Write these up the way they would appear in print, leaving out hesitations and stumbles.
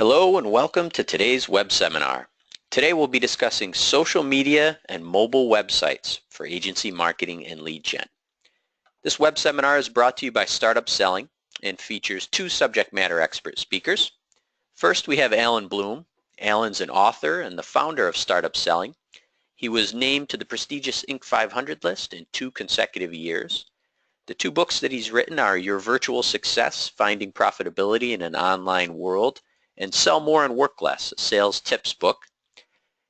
Hello and welcome to today's web seminar. Today we'll be discussing social media and mobile websites for agency marketing and lead gen. This web seminar is brought to you by Startup Selling and features two subject matter expert speakers. First, we have Alan Bloom. Alan's an author and the founder of Startup Selling. He was named to the prestigious Inc. 500 list in 2 consecutive years. The 2 books that he's written are Your Virtual Success, Finding Profitability in an Online World, and Sell More and Work Less, a sales tips book.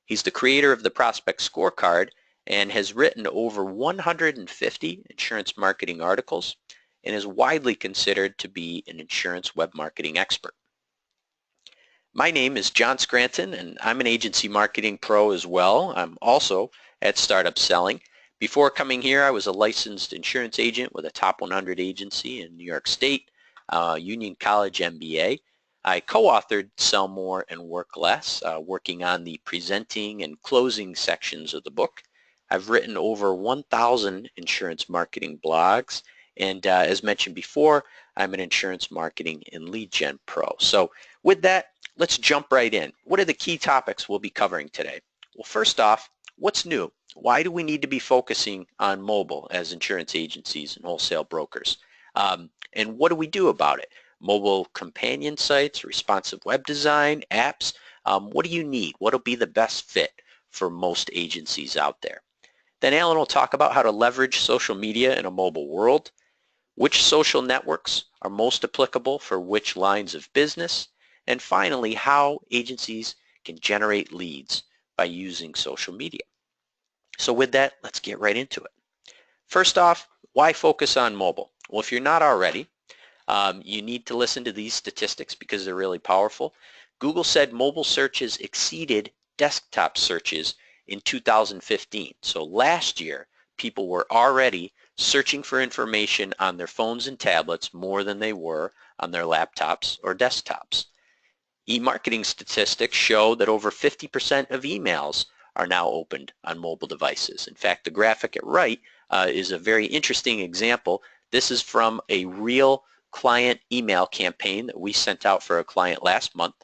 He's the creator of the Prospect Scorecard and has written over 150 insurance marketing articles and is widely considered to be an insurance web marketing expert. My name is John Scranton and I'm an agency marketing pro as well. I'm also at Startup Selling. Before coming here, I was a licensed insurance agent with a top 100 agency in New York State, Union College MBA. I co-authored Sell More and Work Less, working on the presenting and closing sections of the book. I've written over 1,000 insurance marketing blogs, and as mentioned before, I'm an insurance marketing and lead gen pro. So with that, let's jump right in. What are the key topics we'll be covering today? Well, first off, what's new? Why do we need to be focusing on mobile as insurance agencies and wholesale brokers? And what do we do about it? Mobile companion sites, responsive web design, apps. What do you need? What will be the best fit for most agencies out there? Then Alan will talk about how to leverage social media in a mobile world, which social networks are most applicable for which lines of business, and finally, how agencies can generate leads by using social media. So with that, let's get right into it. First off, why focus on mobile? Well, if you're not already, you need to listen to these statistics because they're really powerful. Google said mobile searches exceeded desktop searches in 2015. So last year, people were already searching for information on their phones and tablets more than they were on their laptops or desktops. E-marketing statistics show that over 50% of emails are now opened on mobile devices. In fact, the graphic at right is a very interesting example. This is from a real client email campaign that we sent out for a client last month,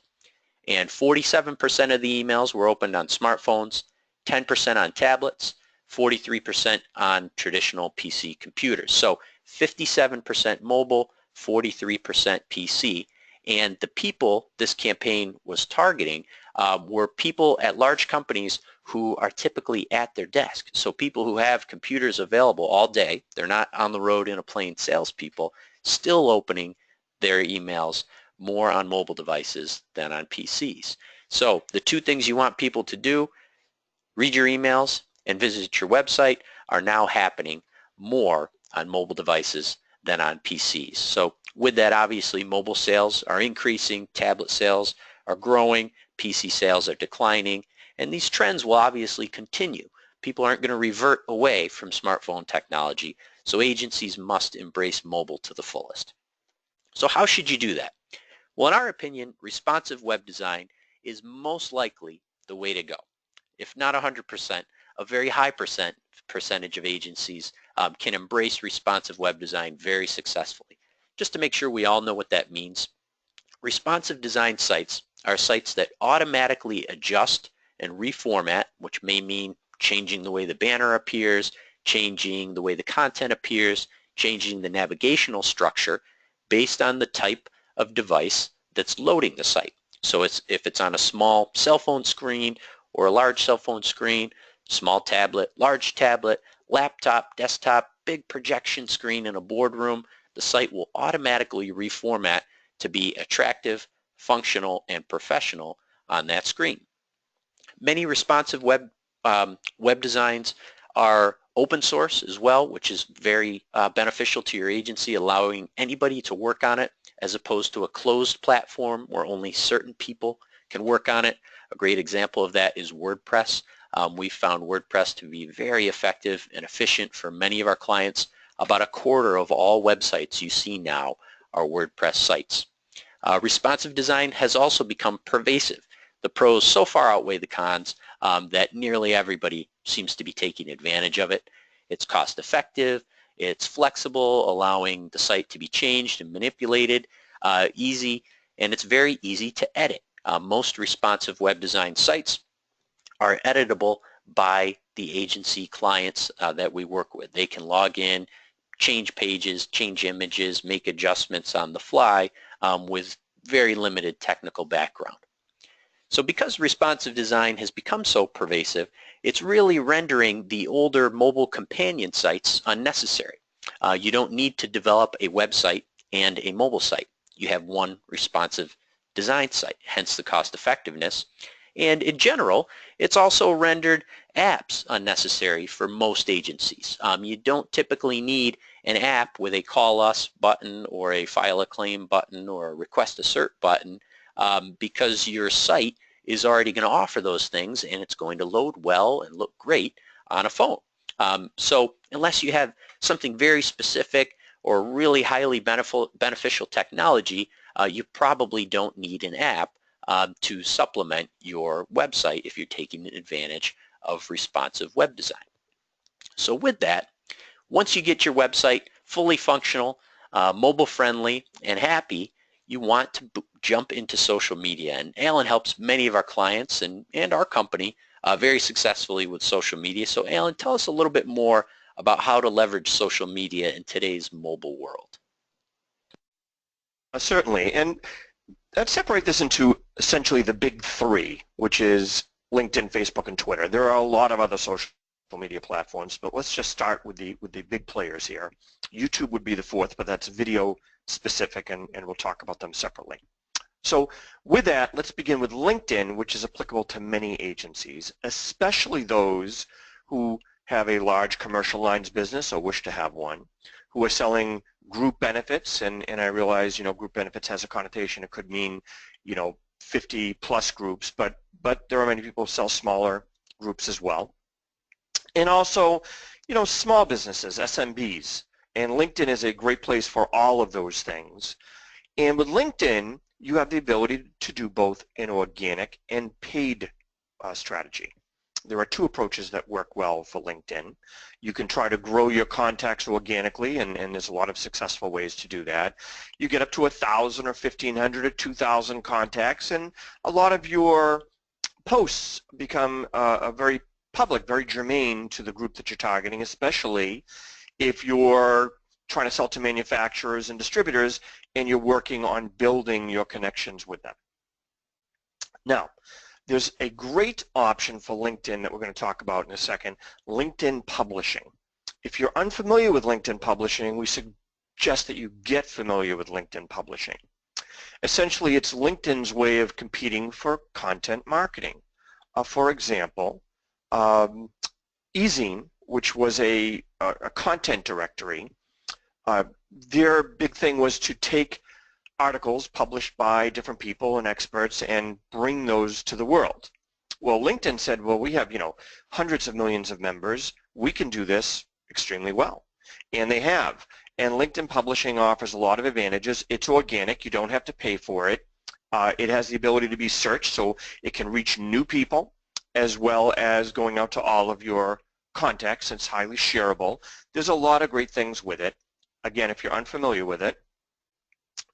and 47% of the emails were opened on smartphones, 10% on tablets, 43% on traditional PC computers. So 57% mobile, 43% PC. And the people this campaign was targeting were people at large companies who are typically at their desk. So people who have computers available all day, they're not on the road in a plane salespeople, still opening their emails more on mobile devices than on PCs. So the 2 things you want people to do, read your emails and visit your website, are now happening more on mobile devices than on PCs. So with that, obviously, mobile sales are increasing, tablet sales are growing, PC sales are declining, and these trends will obviously continue. People aren't going to revert away from smartphone technology, so agencies must embrace mobile to the fullest. So how should you do that? Well, in our opinion, responsive web design is most likely the way to go. If not 100%, a very high percentage of agencies can embrace responsive web design very successfully. Just to make sure we all know what that means, responsive design sites are sites that automatically adjust and reformat, which may mean changing the way the banner appears, changing the way the content appears, changing the navigational structure based on the type of device that's loading the site. So if it's on a small cell phone screen or a large cell phone screen, small tablet, large tablet, laptop, desktop, big projection screen in a boardroom, the site will automatically reformat to be attractive, functional, and professional on that screen. Many responsive web designs are open source as well, which is very beneficial to your agency, allowing anybody to work on it as opposed to a closed platform where only certain people can work on it. A great example of that is WordPress. We found WordPress to be very effective and efficient for many of our clients. About a quarter of all websites you see now are WordPress sites. Responsive design has also become pervasive. The pros so far outweigh the cons that nearly everybody seems to be taking advantage of it. It's cost effective, it's flexible, allowing the site to be changed and manipulated, easy, and it's very easy to edit. Most responsive web design sites are editable by the agency clients that we work with. They can log in, change pages, change images, make adjustments on the fly with very limited technical background. So because responsive design has become so pervasive, it's really rendering the older mobile companion sites unnecessary. You don't need to develop a website and a mobile site. You have one responsive design site, hence the cost effectiveness. And in general, it's also rendered apps unnecessary for most agencies. You don't typically need an app with a call us button or a file a claim button or a request a cert button because your site is already going to offer those things and it's going to load well and look great on a phone. So unless you have something very specific or really highly beneficial technology, you probably don't need an app to supplement your website if you're taking advantage of responsive web design. So with that, once you get your website fully functional, mobile friendly, and happy, you want to jump into social media. And Alan helps many of our clients and our company very successfully with social media. So Alan, tell us a little bit more about how to leverage social media in today's mobile world. Certainly, and let's separate this into essentially the big three, which is LinkedIn, Facebook, and Twitter. There are a lot of other social media platforms, but let's just start with the big players here. YouTube would be the fourth, but that's video specific, and we'll talk about them separately. So with that, let's begin with LinkedIn, which is applicable to many agencies, especially those who have a large commercial lines business or wish to have one, who are selling group benefits, and I realize, group benefits has a connotation. It could mean, 50 plus groups, but there are many people who sell smaller groups as well. And also, small businesses, SMBs, and LinkedIn is a great place for all of those things. And with LinkedIn, you have the ability to do both an organic and paid strategy. There are two approaches that work well for LinkedIn. You can try to grow your contacts organically, and there's a lot of successful ways to do that. You get up to 1,000 or 1,500 or 2,000 contacts, and a lot of your posts become very public, very germane to the group that you're targeting, especially if you're trying to sell to manufacturers and distributors and you're working on building your connections with them. Now, there's a great option for LinkedIn that we're going to talk about in a second, LinkedIn Publishing. If you're unfamiliar with LinkedIn Publishing, we suggest that you get familiar with LinkedIn Publishing. Essentially, it's LinkedIn's way of competing for content marketing. For example, eZine, which was a content directory, their big thing was to take articles published by different people and experts and bring those to the world. Well, LinkedIn said, well, we have, hundreds of millions of members. We can do this extremely well. And they have. And LinkedIn Publishing offers a lot of advantages. It's organic. You don't have to pay for it. It has the ability to be searched, so it can reach new people as well as going out to all of your contacts. It's highly shareable. There's a lot of great things with it. Again, if you're unfamiliar with it,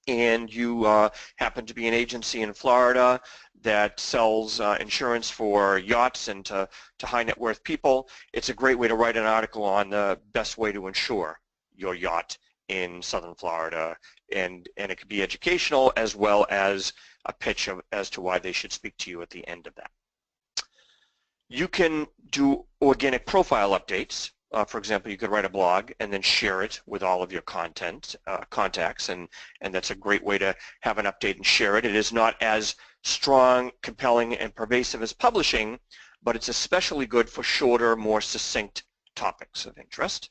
and you happen to be an agency in Florida that sells insurance for yachts and to high net worth people, it's a great way to write an article on the best way to insure your yacht in southern Florida, and it could be educational as well as a pitch as to why they should speak to you at the end of that. You can do organic profile updates. For example, you could write a blog and then share it with all of your contacts, and that's a great way to have an update and share it. It is not as strong, compelling, and pervasive as publishing, but it's especially good for shorter, more succinct topics of interest.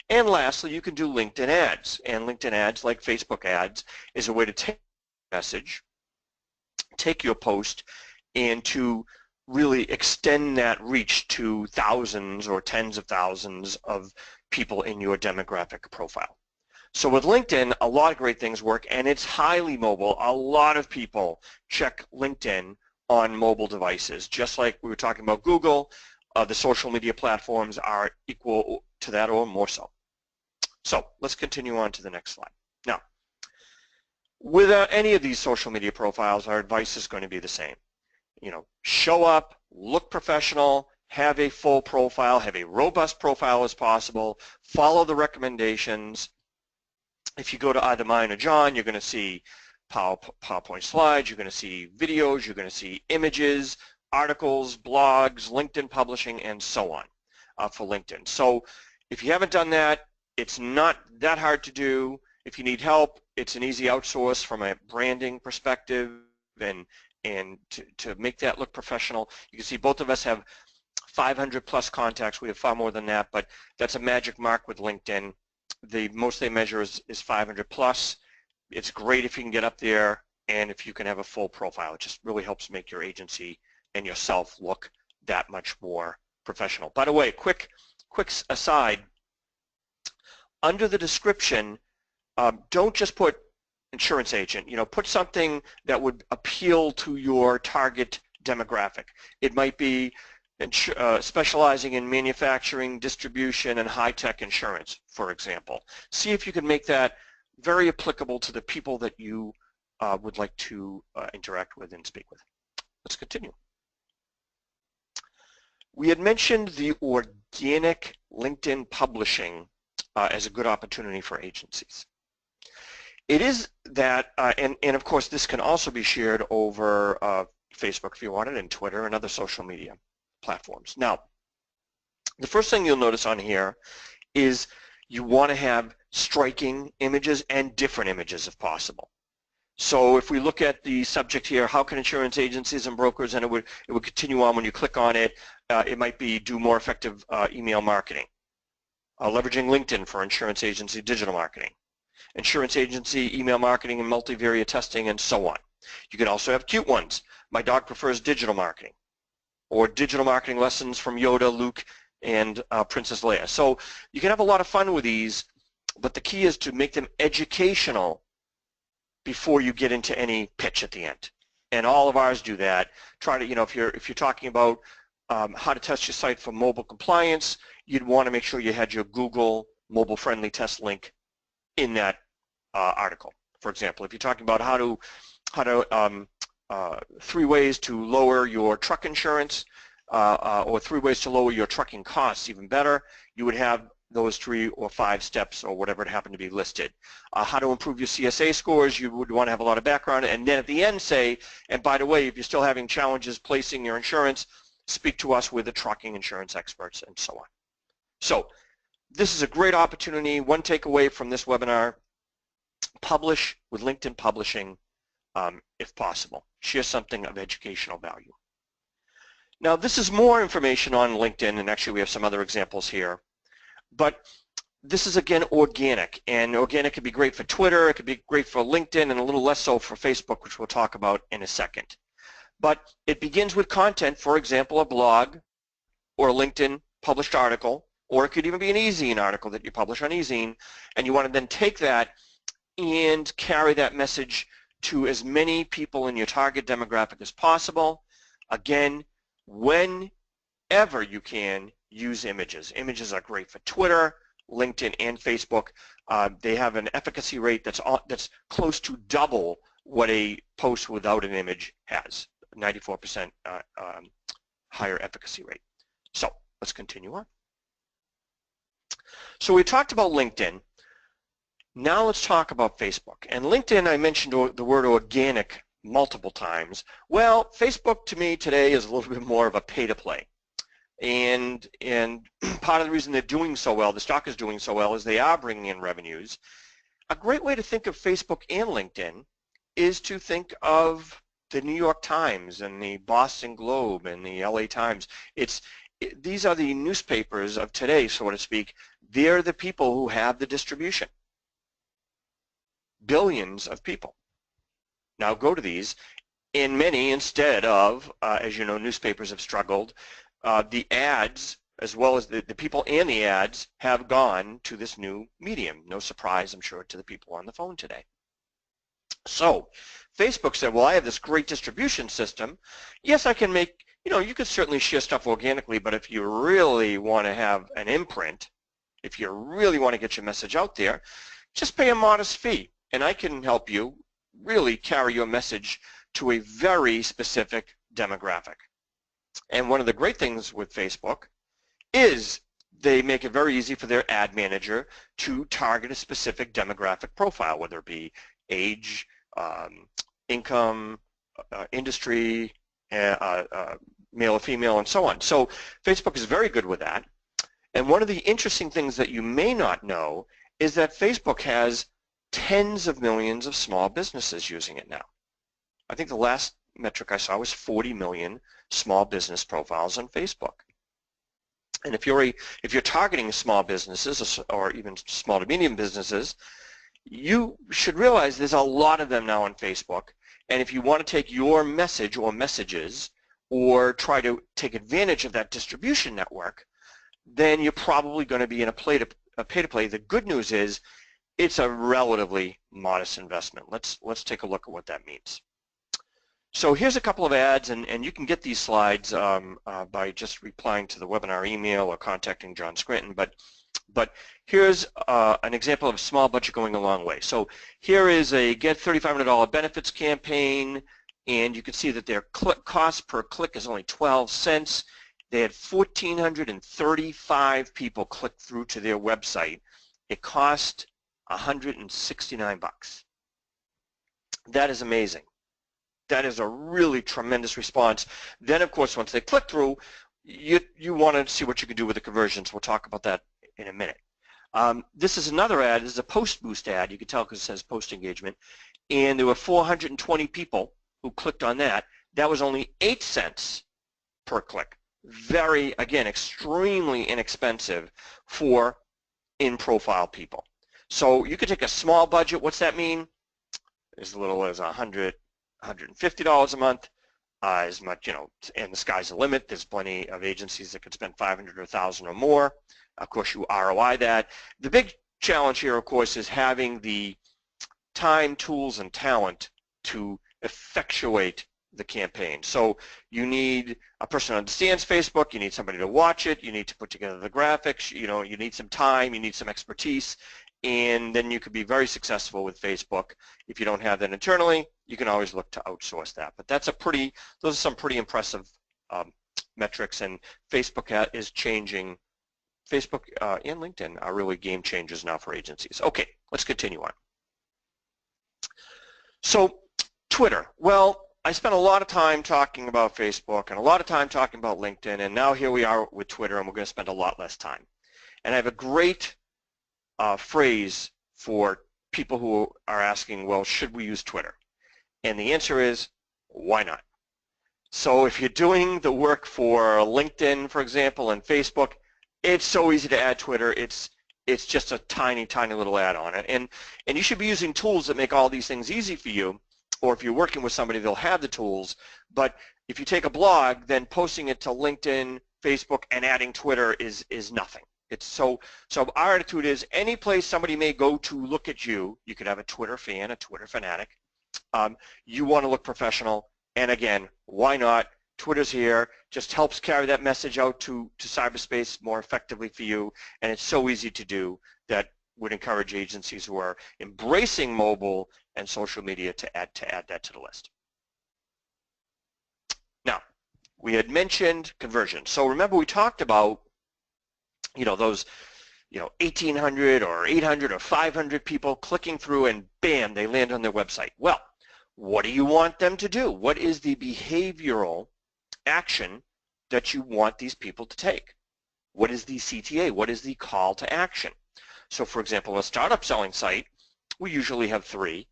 And lastly, you can do LinkedIn ads, and LinkedIn ads, like Facebook ads, is a way to take a message, take your post, and to really extend that reach to thousands or tens of thousands of people in your demographic profile. So with LinkedIn, a lot of great things work, and it's highly mobile. A lot of people check LinkedIn on mobile devices. Just like we were talking about Google, the social media platforms are equal to that or more so. So let's continue on to the next slide. Now, With any of these social media profiles, our advice is going to be the same. You know, show up, look professional, have a full profile, have a robust profile as possible, follow the recommendations. If you go to either mine or John, you're going to see PowerPoint slides, you're going to see videos, you're going to see images, articles, blogs, LinkedIn publishing, and so on for LinkedIn. So if you haven't done that, it's not that hard to do. If you need help, it's an easy outsource from a branding perspective and to make that look professional. You can see both of us have 500 plus contacts. We have far more than that, but that's a magic mark with LinkedIn. The most they measure is 500 plus. It's great if you can get up there and if you can have a full profile. It just really helps make your agency and yourself look that much more professional. By the way, quick aside, under the description, don't just put insurance agent. You know, put something that would appeal to your target demographic. It might be specializing in manufacturing, distribution, and high-tech insurance, for example. See if you can make that very applicable to the people that you would like to interact with and speak with. Let's continue. We had mentioned the organic LinkedIn publishing as a good opportunity for agencies. It is that, and of course this can also be shared over Facebook if you want it, and Twitter and other social media platforms. Now, the first thing you'll notice on here is you want to have striking images and different images if possible. So if we look at the subject here, how can insurance agencies and brokers, and it would continue on when you click on it, it might be do more effective email marketing, leveraging LinkedIn for insurance agency digital marketing, insurance agency email marketing and multivariate testing, and so on. You can also have cute ones. My dog prefers digital marketing, or digital marketing lessons from Yoda, Luke, and Princess Leia. So you can have a lot of fun with these, but the key is to make them educational before you get into any pitch at the end. And all of ours do that. Try to, you know, if you're talking about how to test your site for mobile compliance, you'd want to make sure you had your Google mobile friendly test link in that article. For example, if you're talking about how to 3 ways to lower your truck insurance, or 3 ways to lower your trucking costs, even better, you would have those 3 or 5 steps or whatever it happened to be listed. How to improve your CSA scores, you would want to have a lot of background, and then at the end say, and by the way, if you're still having challenges placing your insurance, speak to us with the trucking insurance experts, and so on. So this is a great opportunity. One takeaway from this webinar: publish with LinkedIn Publishing if possible. Share something of educational value. Now this is more information on LinkedIn, and actually we have some other examples here. But this is again organic, and organic could be great for Twitter, it could be great for LinkedIn, and a little less so for Facebook, which we'll talk about in a second. But it begins with content, for example, a blog or a LinkedIn published article, or it could even be an eZine article that you publish on eZine, and you want to then take that and carry that message to as many people in your target demographic as possible. Again, whenever you can, use images. Images are great for Twitter, LinkedIn, and Facebook. They have an efficacy rate that's close to double what a post without an image has, 94% higher efficacy rate. So let's continue on. So we talked about LinkedIn. Now let's talk about Facebook. And LinkedIn, I mentioned the word organic multiple times. Well, Facebook to me today is a little bit more of a pay-to-play. And part of the reason they're doing so well, the stock is doing so well, is they are bringing in revenues. A great way to think of Facebook and LinkedIn is to think of the New York Times and the Boston Globe and the LA Times. These are the newspapers of today, so to speak. They're the people who have the distribution. Billions of people now go to these, and many, instead of, as you know, newspapers have struggled, the ads, as well as the people and the ads, have gone to this new medium. No surprise, I'm sure, to the people on the phone today. So Facebook said, well, I have this great distribution system. Yes, I can make, you know, you could certainly share stuff organically, but if you really want to have an imprint, if you really want to get your message out there, just pay a modest fee, and I can help you really carry your message to a very specific demographic. And one of the great things with Facebook is they make it very easy for their ad manager to target a specific demographic profile, whether it be age, income, industry, male or female, and so on. So Facebook is very good with that. And one of the interesting things that you may not know is that Facebook has tens of millions of small businesses using it now. I think the last metric I saw was 40 million small business profiles on Facebook. And if you're targeting small businesses or even small to medium businesses, you should realize there's a lot of them now on Facebook. And if you want to take your message or messages or try to take advantage of that distribution network, then you're probably going to be in a pay-to-play. The good news is it's a relatively modest investment. Let's take a look at what that means. So here's a couple of ads, and you can get these slides by just replying to the webinar email or contacting John Scranton. But here's an example of a small budget going a long way. So here is a Get $3,500 benefits campaign, and you can see that their cost per click is only 12 cents. They had 1,435 people click through to their website. It cost $169. That is amazing. That is a really tremendous response. Then, of course, once they click through, you want to see what you can do with the conversions. We'll talk about that in a minute. This is another ad. This is a Post Boost ad. You can tell because it says post engagement. And there were 420 people who clicked on that. That was only 8 cents per click. Very, again, extremely inexpensive for in-profile people. So you could take a small budget. What's that mean? As little as $100, $150 a month, as much, and the sky's the limit. There's plenty of agencies that could spend $500 or $1,000 or more. Of course, you ROI that. The big challenge here, of course, is having the time, tools, and talent to effectuate the campaign. So you need a person who understands Facebook, you need somebody to watch it, you need to put together the graphics, you need some time, you need some expertise, and then you could be very successful with Facebook. If you don't have that internally, you can always look to outsource that. But those are some pretty impressive metrics, and Facebook is changing. Facebook and LinkedIn are really game changers now for agencies. Okay, let's continue on. So Twitter. Well, I spent a lot of time talking about Facebook and a lot of time talking about LinkedIn, and now here we are with Twitter, and we're going to spend a lot less time. And I have a great phrase for people who are asking, well, should we use Twitter? And the answer is, why not? So if you're doing the work for LinkedIn, for example, and Facebook, it's so easy to add Twitter. It's just a tiny, tiny little add-on. And you should be using tools that make all these things easy for you. Or if you're working with somebody, they'll have the tools. But if you take a blog, then posting it to LinkedIn, Facebook, and adding Twitter is nothing. So our attitude is any place somebody may go to look at you, you could have a Twitter fan, a Twitter fanatic. You want to look professional. And again, why not? Twitter's here, just helps carry that message out to cyberspace more effectively for you. And it's so easy to do that would encourage agencies who are embracing mobile and social media to add that to the list. Now, we had mentioned conversion. So remember we talked about, those, 1,800 or 800 or 500 people clicking through and bam, they land on their website. Well, what do you want them to do? What is the behavioral action that you want these people to take? What is the CTA? What is the call to action? So for example, a startup selling site, we usually have 3.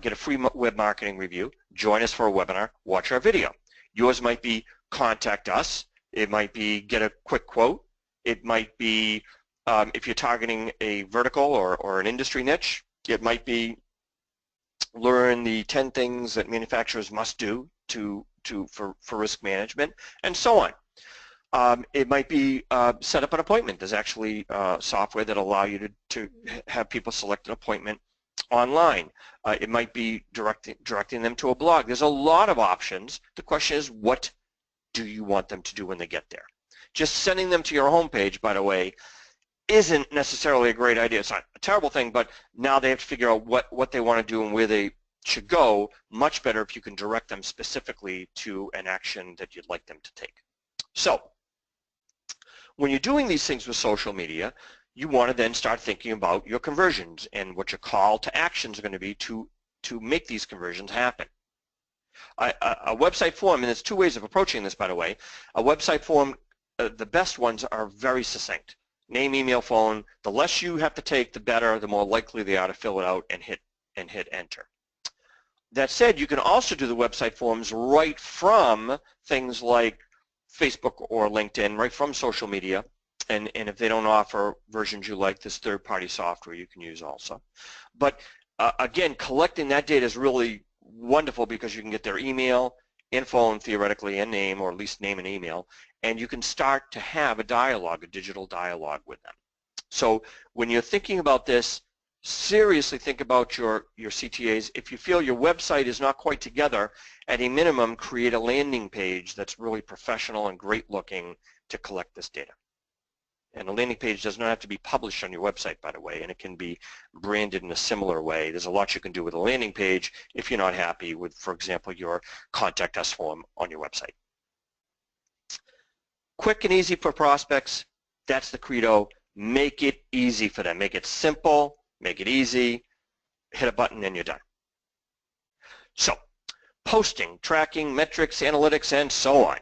Get a free web marketing review, join us for a webinar, watch our video. Yours might be contact us. It might be get a quick quote. It might be, if you're targeting a vertical or an industry niche, it might be learn the 10 things that manufacturers must do for risk management, and so on. It might be set up an appointment. There's actually software that allow you to have people select an appointment online. It might be directing them to a blog. There's a lot of options. The question is, what do you want them to do when they get there? Just sending them to your homepage, by the way, isn't necessarily a great idea. It's not a terrible thing, but now they have to figure out what they want to do and where they should go, much better if you can direct them specifically to an action that you'd like them to take. So when you're doing these things with social media, you want to then start thinking about your conversions and what your call to actions are going to be to make these conversions happen. A website form, and there's two ways of approaching this, by the way. A website form, the best ones are very succinct. Name, email, phone. The less you have to take, the better. The more likely they are to fill it out and hit enter. That said, you can also do the website forms right from things like Facebook or LinkedIn, right from social media. And if they don't offer versions you like, this third-party software you can use also. But again, collecting that data is really wonderful because you can get their email and phone theoretically and name, or at least name and email, and you can start to have a dialogue, a digital dialogue with them. So when you're thinking about this, seriously think about your CTAs. If you feel your website is not quite together, at a minimum, create a landing page that's really professional and great looking to collect this data. And a landing page does not have to be published on your website, by the way, and it can be branded in a similar way. There's a lot you can do with a landing page if you're not happy with, for example, your contact us form on your website. Quick and easy for prospects, that's the credo. Make it easy for them. Make it simple, make it easy, hit a button and you're done. So, posting, tracking, metrics, analytics, and so on.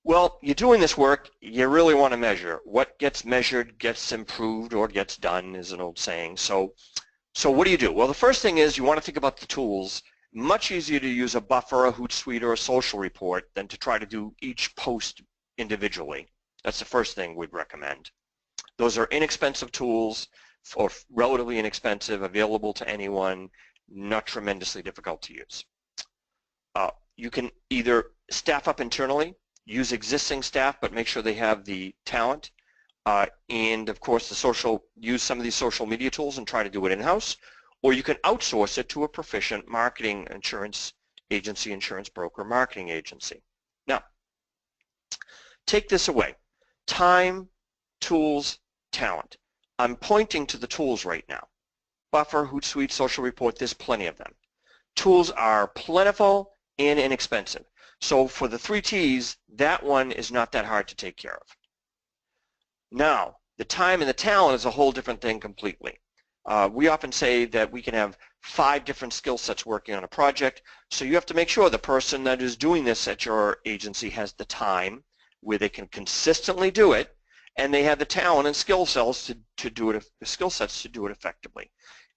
Well, you're doing this work, you really want to measure. What gets measured gets improved or gets done is an old saying. So what do you do? Well, the first thing is you want to think about the tools. Much easier to use a Buffer, a Hootsuite, or a social report than to try to do each post individually. That's the first thing we'd recommend. Those are inexpensive tools, or relatively inexpensive, available to anyone, not tremendously difficult to use. You can either staff up internally, use existing staff, but make sure they have the talent, and of course use some of these social media tools and try to do it in-house, or you can outsource it to a proficient marketing insurance agency, insurance broker, marketing agency. Now, take this away. Time, tools, talent. I'm pointing to the tools right now. Buffer, Hootsuite, Social Report, there's plenty of them. Tools are plentiful and inexpensive. So for the 3 T's, that one is not that hard to take care of. Now, the time and the talent is a whole different thing completely. We often say that we can have 5 different skill sets working on a project, so you have to make sure the person that is doing this at your agency has the time where they can consistently do it, and they have the talent and skill sets to do it effectively.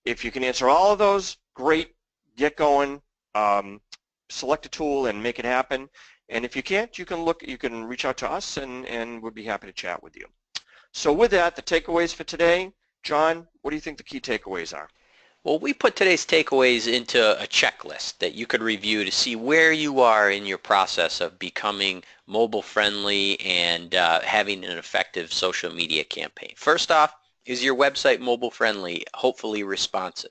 If you can answer all of those, great, get going. Select a tool and make it happen. And if you can't, you can reach out to us and we'll be happy to chat with you. So with that, the takeaways for today, John, what do you think the key takeaways are? Well, we put today's takeaways into a checklist that you could review to see where you are in your process of becoming mobile friendly and having an effective social media campaign. First off, is your website mobile friendly, hopefully responsive?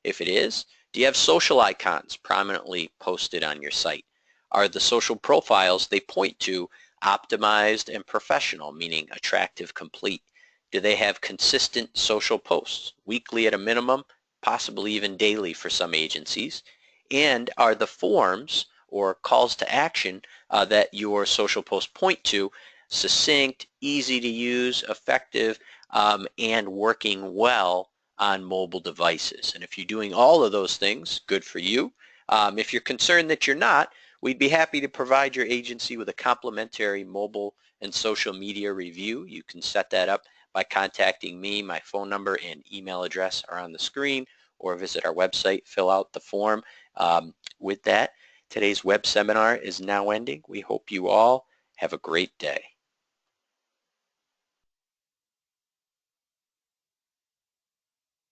If it is, do you have social icons prominently posted on your site? Are the social profiles they point to optimized and professional, meaning attractive, complete? Do they have consistent social posts, weekly at a minimum, possibly even daily for some agencies? And are the forms or calls to action that your social posts point to succinct, easy to use, effective, and working well on mobile devices? And if you're doing all of those things, good for you. If you're concerned that you're not, we'd be happy to provide your agency with a complimentary mobile and social media review. You can set that up by contacting me. My phone number and email address are on the screen, or visit our website, fill out the form. With that, today's web seminar is now ending. We hope you all have a great day.